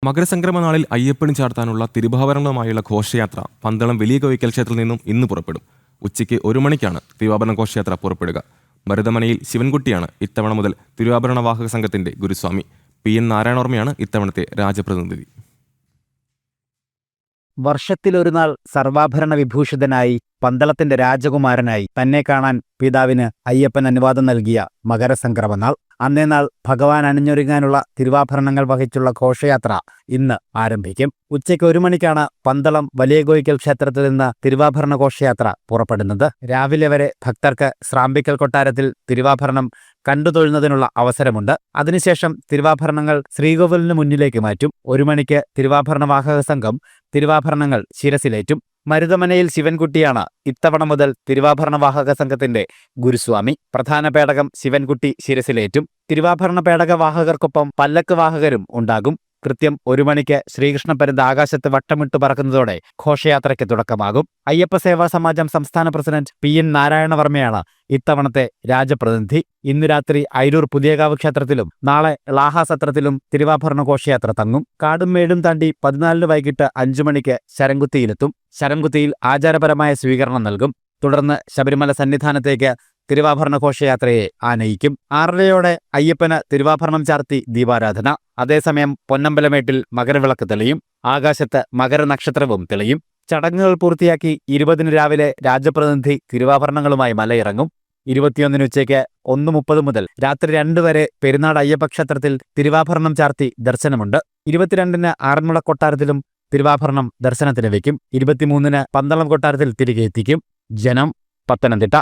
മകരസംക്രമ നാളിൽ അയ്യപ്പന് ചാർത്താനുള്ള തിരുവാഭരണങ്ങളുമായുള്ള ഘോഷയാത്ര പന്തളം വലിയ കോയിക്കൽ ക്ഷേത്രത്തിൽ നിന്നും ഇന്ന് പുറപ്പെടും. ഉച്ചയ്ക്ക് 1 മണിക്കാണ് തിരുവാഭരണ ഘോഷയാത്ര പുറപ്പെടുക. മരുതമനയിൽ ശിവൻകുട്ടിയാണ് ഇത്തവണ മുതൽ തിരുവാഭരണ വാഹക സംഘത്തിന്റെ ഗുരുസ്വാമി. PN നാരായണവർമ്മയാണ് ഇത്തവണത്തെ രാജപ്രതിനിധി. വർഷത്തിലൊരു നാൾ സർവാഭരണ വിഭൂഷിതനായി പന്തളത്തിന്റെ രാജകുമാരനായി തന്നെ കാണാൻ പിതാവിന് അയ്യപ്പൻ അനുവാദം നൽകിയ മകരസംക്രമ നാൾ. അന്നേനാൾ ഭഗവാൻ അണിഞ്ഞൊരുങ്ങാനുള്ള തിരുവാഭരണങ്ങൾ വഹിച്ചുള്ള ഘോഷയാത്ര ഇന്ന് ആരംഭിക്കും. ഉച്ചയ്ക്ക് 1 മണിക്കാണ് പന്തളം വലിയ കോയിക്കൽ ക്ഷേത്രത്തിൽ നിന്ന് തിരുവാഭരണ ഘോഷയാത്ര പുറപ്പെടുന്നത്. രാവിലെ വരെ ഭക്തർക്ക് സ്രാമ്പിക്കൽ കൊട്ടാരത്തിൽ തിരുവാഭരണം കണ്ടു തൊഴുന്നതിനുള്ള അവസരമുണ്ട്. അതിനുശേഷം തിരുവാഭരണങ്ങൾ ശ്രീകോവിലിന് മുന്നിലേക്ക് മാറ്റും. 1 മണിക്ക് തിരുവാഭരണ വാഹക സംഘം തിരുവാഭരണങ്ങൾ ശിരസിലേറ്റും. മരുതമനയിൽ ശിവൻകുട്ടിയാണ് ഇത്തവണ മുതൽ തിരുവാഭരണ വാഹക സംഘത്തിന്റെ ഗുരുസ്വാമി. പ്രധാന പേടകം ശിവൻകുട്ടി ശിരസിലേറ്റും. തിരുവാഭരണ പേടക വാഹകർക്കൊപ്പം പല്ലക്ക് വാഹകരും ഉണ്ടാകും. കൃത്യം 1 മണിക്ക് ശ്രീകൃഷ്ണപരുന്ത് ആകാശത്ത് വട്ടമിട്ടു പറക്കുന്നതോടെ ഘോഷയാത്രയ്ക്ക് തുടക്കമാകും. അയ്യപ്പ സേവാ സമാജം സംസ്ഥാന പ്രസിഡന്റ് PN നാരായണവർമ്മയാണ് ഇത്തവണത്തെ രാജപ്രതിനിധി. ഇന്ന് രാത്രി അയിരൂർ പുതിയകാവ് ക്ഷേത്രത്തിലും നാളെ ലാഹാസത്രത്തിലും തിരുവാഭരണ ഘോഷയാത്ര തങ്ങും. കാടും മേടും താണ്ടി 14 വൈകിട്ട് 5 മണിക്ക് ശരംകുത്തിയിലെത്തും. ശരംകുത്തിയിൽ ആചാരപരമായ സ്വീകരണം നൽകും. തുടർന്ന് ശബരിമല സന്നിധാനത്തേക്ക് തിരുവാഭരണ ഘോഷയാത്രയെ ആനയിക്കും. 6:30 അയ്യപ്പന് തിരുവാഭരണം ചാർത്തി ദീപാരാധന. അതേസമയം പൊന്നമ്പലമേട്ടിൽ മകരവിളക്ക് തെളിയും. ആകാശത്ത് മകരനക്ഷത്രവും തെളിയും. ചടങ്ങുകൾ പൂർത്തിയാക്കി 20 രാവിലെ രാജപ്രതിനിധി തിരുവാഭരണങ്ങളുമായി മലയിറങ്ങും. 21 ഉച്ചയ്ക്ക് 1:30 മുതൽ രാത്രി 2 വരെ പെരുന്നാട് അയ്യപ്പ ക്ഷേത്രത്തിൽ തിരുവാഭരണം ചാർത്തി ദർശനമുണ്ട്. 22 ആറന്മുള കൊട്ടാരത്തിലും തിരുവാഭരണം ദർശനത്തിന് വയ്ക്കും. 23 പന്തളം കൊട്ടാരത്തിൽ തിരികെ എത്തിക്കും. ജനം, പത്തനംതിട്ട.